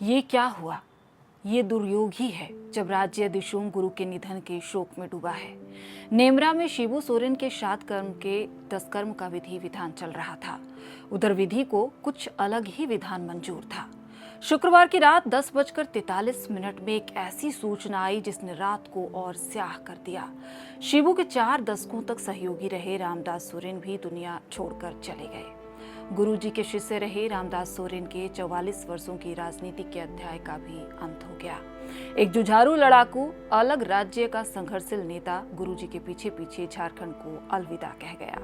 ये क्या हुआ? ये दुर्योग ही है जब राज्य दिशोम गुरु के निधन के शोक में डूबा है। नेमरा में शिबू सोरेन के श्राद्ध कर्म के तत्कर्म का विधि विधान चल रहा था। उधर विधि को कुछ अलग ही विधान मंजूर था। शुक्रवार की रात 10:43 में एक ऐसी सूचना आई जिसने रात को और स्याह कर दिया। शिबू के 4 दशकों तक सहयोगी रहे रामदास सोरेन भी दुनिया छोड़कर चले गए। गुरुजी के शिष्य रहे रामदास सोरेन के 44 वर्षों की राजनीति के अध्याय का भी अंत हो गया। एक जुझारू लड़ाकू, अलग राज्य का संघर्षशील नेता गुरुजी के पीछे पीछे झारखंड को अलविदा कह गया।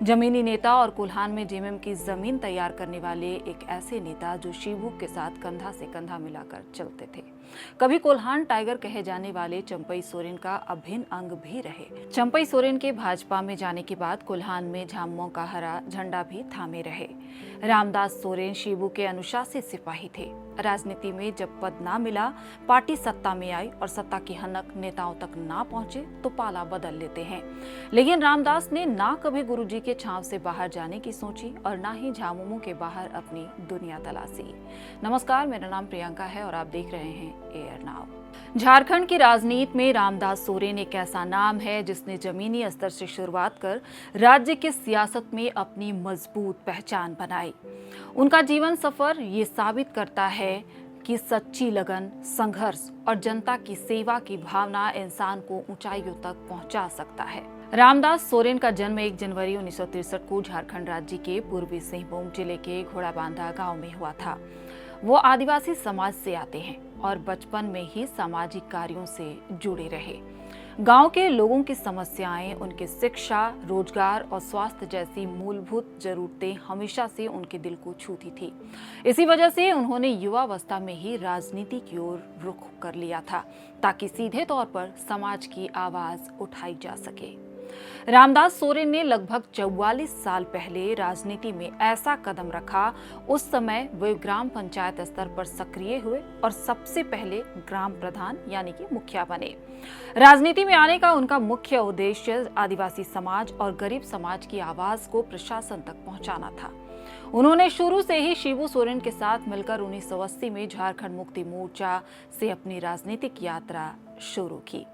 जमीनी नेता और कोल्हान में जेएमएम की जमीन तैयार करने वाले एक ऐसे नेता जो शिबू के साथ कंधा से कंधा मिलाकर चलते थे। कभी कोल्हान टाइगर कहे जाने वाले चंपई सोरेन का अभिन्न अंग भी रहे। चंपई सोरेन के भाजपा में जाने के बाद कोल्हान में झामुमो का हरा झंडा भी थामे रहे। रामदास सोरेन शिबू के अनुशासित सिपाही थे। राजनीति में जब पद ना मिला, पार्टी सत्ता में आई और सत्ता की हनक नेताओं तक ना पहुंचे तो पाला बदल लेते हैं। लेकिन रामदास ने ना कभी गुरुजी के छांव से बाहर जाने की सोची और ना ही झामुमो के बाहर अपनी दुनिया तलाशी। नमस्कार, मेरा नाम प्रियंका है और आप देख रहे हैं एयर नाउ। झारखंड की राजनीति में रामदास सोरेन एक ऐसा नाम है जिसने जमीनी स्तर से शुरुआत कर राज्य के सियासत में अपनी मजबूत पहचान बनाई। उनका जीवन सफर ये साबित करता है कि सच्ची लगन, संघर्ष और जनता की सेवा की भावना इंसान को ऊंचाइयों तक पहुंचा सकता है। रामदास सोरेन का जन्म 1 जनवरी 1963 को झारखंड राज्य के पूर्वी सिंहभूम जिले के घोड़ाबांधा गांव में हुआ था। वो आदिवासी समाज से आते हैं और बचपन में ही सामाजिक कार्यों से जुड़े रहे। गांव के लोगों की समस्याएं, उनकी शिक्षा, रोजगार और स्वास्थ्य जैसी मूलभूत जरूरतें हमेशा से उनके दिल को छूती थी। इसी वजह से उन्होंने युवावस्था में ही राजनीति की ओर रुख कर लिया था ताकि सीधे तौर पर समाज की आवाज उठाई जा सके। रामदास सोरेन ने लगभग 44 साल पहले राजनीति में ऐसा कदम रखा। उस समय वे ग्राम पंचायत स्तर पर सक्रिय हुए और सबसे पहले ग्राम प्रधान यानी कि मुखिया बने। राजनीति में आने का उनका मुख्य उद्देश्य आदिवासी समाज और गरीब समाज की आवाज को प्रशासन तक पहुंचाना था। उन्होंने शुरू से ही शिबू सोरेन के साथ मिलकर 1980 में झारखंड मुक्ति मोर्चा से अपनी राजनीतिक यात्रा शुरू की,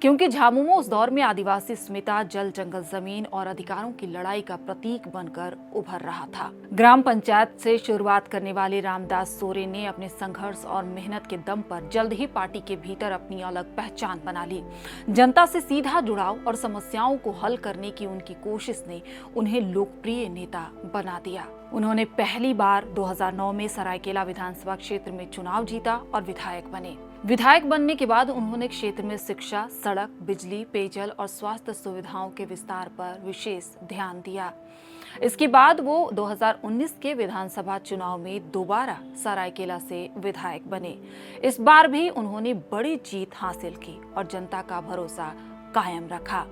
क्योंकि झामुमो उस दौर में आदिवासी अस्मिता, जल जंगल जमीन और अधिकारों की लड़ाई का प्रतीक बनकर उभर रहा था। ग्राम पंचायत से शुरुआत करने वाले रामदास सोरेन ने अपने संघर्ष और मेहनत के दम पर जल्द ही पार्टी के भीतर अपनी अलग पहचान बना ली। जनता से सीधा जुड़ाव और समस्याओं को हल करने की उनकी कोशिश ने उन्हें लोकप्रिय नेता बना दिया। उन्होंने पहली बार 2009 में सरायकेला विधानसभा क्षेत्र में चुनाव जीता और विधायक बने। विधायक बनने के बाद उन्होंने क्षेत्र में शिक्षा, सड़क, बिजली, पेयजल और स्वास्थ्य सुविधाओं के विस्तार पर विशेष ध्यान दिया। इसके बाद वो 2019 के विधानसभा चुनाव में दोबारा सरायकेला से विधायक बने। इस बार भी उन्होंने बड़ी जीत हासिल की और जनता का भरोसा कायम रखा।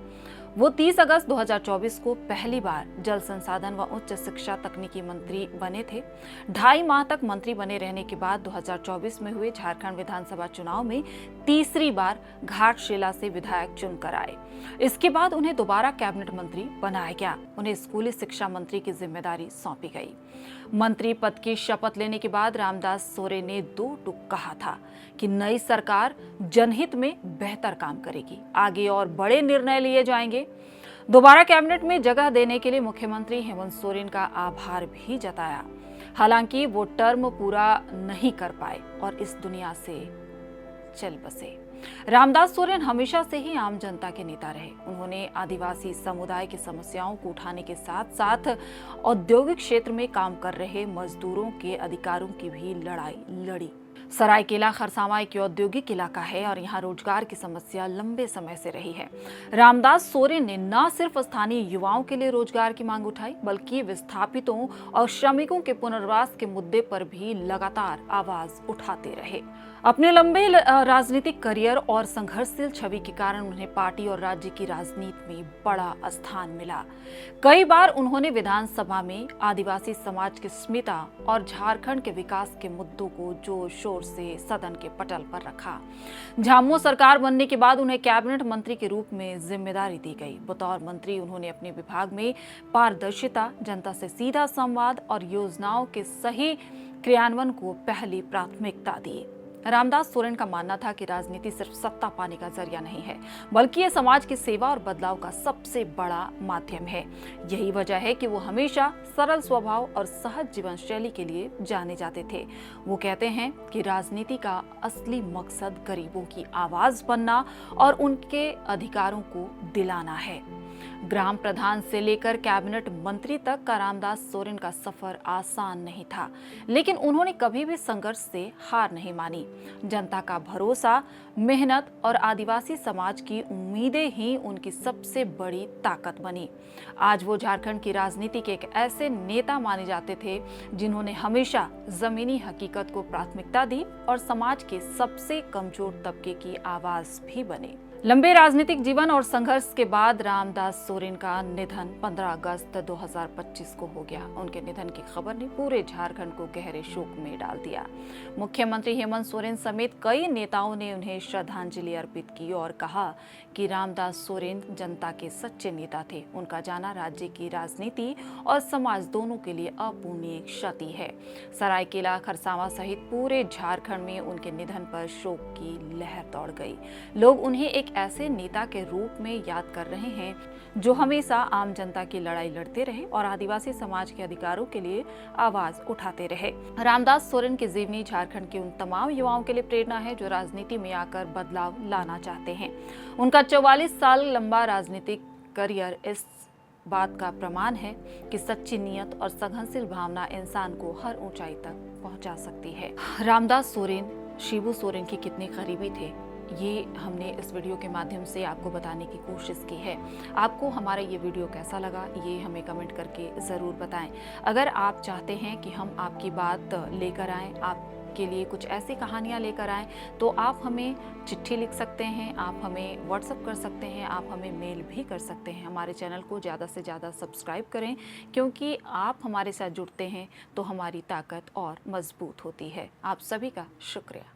वो 30 अगस्त 2024 को पहली बार जल संसाधन व उच्च शिक्षा तकनीकी मंत्री बने थे। 2.5 माह तक मंत्री बने रहने के बाद 2024 में हुए झारखंड विधानसभा चुनाव में तीसरी बार घाटशिला से विधायक चुनकर आए। इसके बाद उन्हें दोबारा कैबिनेट मंत्री बनाया गया। उन्हें स्कूली शिक्षा मंत्री की जिम्मेदारी सौंपी गई। मंत्री पद की शपथ लेने के बाद रामदास सोरेन ने 2 टूक कहा था कि नई सरकार जनहित में बेहतर काम करेगी, आगे और बड़े निर्णय लिए जाएंगे। दोबारा कैबिनेट में जगह देने के लिए मुख्यमंत्री हेमंत सोरेन का आभार भी जताया। हालांकि वो टर्म पूरा नहीं कर पाए और इस दुनिया से चल बसे। रामदास सोरेन हमेशा से ही आम जनता के नेता रहे। उन्होंने आदिवासी समुदाय की समस्याओं को उठाने के साथ साथ औद्योगिक क्षेत्र में काम कर रहे मजदूरों के अधिकारों की भी लड़ाई लड़ी। सरायकेला खरसावां एक औद्योगिक इलाका है और यहाँ रोजगार की समस्या लंबे समय से रही है। रामदास सोरेन ने न सिर्फ स्थानीय युवाओं के लिए रोजगार की मांग उठाई, बल्कि विस्थापितों और श्रमिकों के पुनर्वास के मुद्दे पर भी लगातार आवाज उठाते रहे। अपने लंबे राजनीतिक करियर करियर और संघर्षशील छवि के कारण उन्हें पार्टी और राज्य की राजनीति में बड़ा स्थान मिला। कई बार उन्होंने विधानसभा में आदिवासी समाज की अस्मिता और झारखंड के विकास के मुद्दों को जोर शोर से सदन के पटल पर रखा। झामुमो सरकार बनने के बाद उन्हें कैबिनेट मंत्री के रूप में जिम्मेदारी दी गई। बतौर मंत्री उन्होंने अपने विभाग में पारदर्शिता, जनता से सीधा संवाद और योजनाओं के सही क्रियान्वयन को पहली प्राथमिकता दी। रामदास सोरेन का मानना था कि राजनीति सिर्फ सत्ता पाने का जरिया नहीं है, बल्कि ये समाज की सेवा और बदलाव का सबसे बड़ा माध्यम है। यही वजह है कि वो हमेशा सरल स्वभाव और सहज जीवन शैली के लिए जाने जाते थे। वो कहते हैं कि राजनीति का असली मकसद गरीबों की आवाज बनना और उनके अधिकारों को दिलाना है। ग्राम प्रधान से लेकर कैबिनेट मंत्री तक का रामदास सोरेन का सफर आसान नहीं था, लेकिन उन्होंने कभी भी संघर्ष से हार नहीं मानी। जनता का भरोसा, मेहनत और आदिवासी समाज की उम्मीदें ही उनकी सबसे बड़ी ताकत बनी। आज वो झारखंड की राजनीति के एक ऐसे नेता माने जाते थे जिन्होंने हमेशा जमीनी हकीकत को प्राथमिकता दी और समाज के सबसे कमजोर तबके की आवाज भी बने। लंबे राजनीतिक जीवन और संघर्ष के बाद रामदास सोरेन का निधन 15 अगस्त 2025 को हो गया। उनके निधन की खबर ने पूरे झारखंड को गहरे शोक में डाल दिया। मुख्यमंत्री हेमंत सोरेन समेत कई नेताओं ने उन्हें श्रद्धांजलि अर्पित की और कहा कि रामदास सोरेन जनता के सच्चे नेता थे। उनका जाना राज्य की राजनीति और समाज दोनों के लिए अपूर्णीय क्षति है। सरायकेला, खरसावां सहित पूरे झारखंड में उनके निधन पर शोक की लहर दौड़ गई। लोग उन्हें एक ऐसे नेता के रूप में याद कर रहे हैं जो हमेशा आम जनता की लड़ाई लड़ते रहे और आदिवासी समाज के अधिकारों के लिए आवाज उठाते रहे। रामदास सोरेन की जीवनी झारखंड के उन तमाम युवाओं के लिए प्रेरणा है जो राजनीति में आकर बदलाव लाना चाहते हैं। उनका 44 साल लंबा राजनीतिक करियर इस बात का प्रमाण है कि सच्ची नियत और सघनशील भावना इंसान को हर ऊंचाई तक पहुंचा सकती है। रामदास सोरेन शिबू सोरेन के कितने करीबी थे, ये हमने इस वीडियो के माध्यम से आपको बताने की कोशिश की है। आपको हमारा ये वीडियो कैसा लगा, ये हमें कमेंट करके ज़रूर बताएं। अगर आप चाहते हैं कि हम आपकी बात लेकर आएँ, आपके लिए कुछ ऐसी कहानियाँ लेकर आएँ, तो आप हमें चिट्ठी लिख सकते हैं, आप हमें व्हाट्सएप कर सकते हैं, आप हमें मेल भी कर सकते हैं। हमारे चैनल को ज़्यादा से ज़्यादा सब्सक्राइब करें, क्योंकि आप हमारे साथ जुड़ते हैं तो हमारी ताकत और मजबूत होती है। आप सभी का शुक्रिया।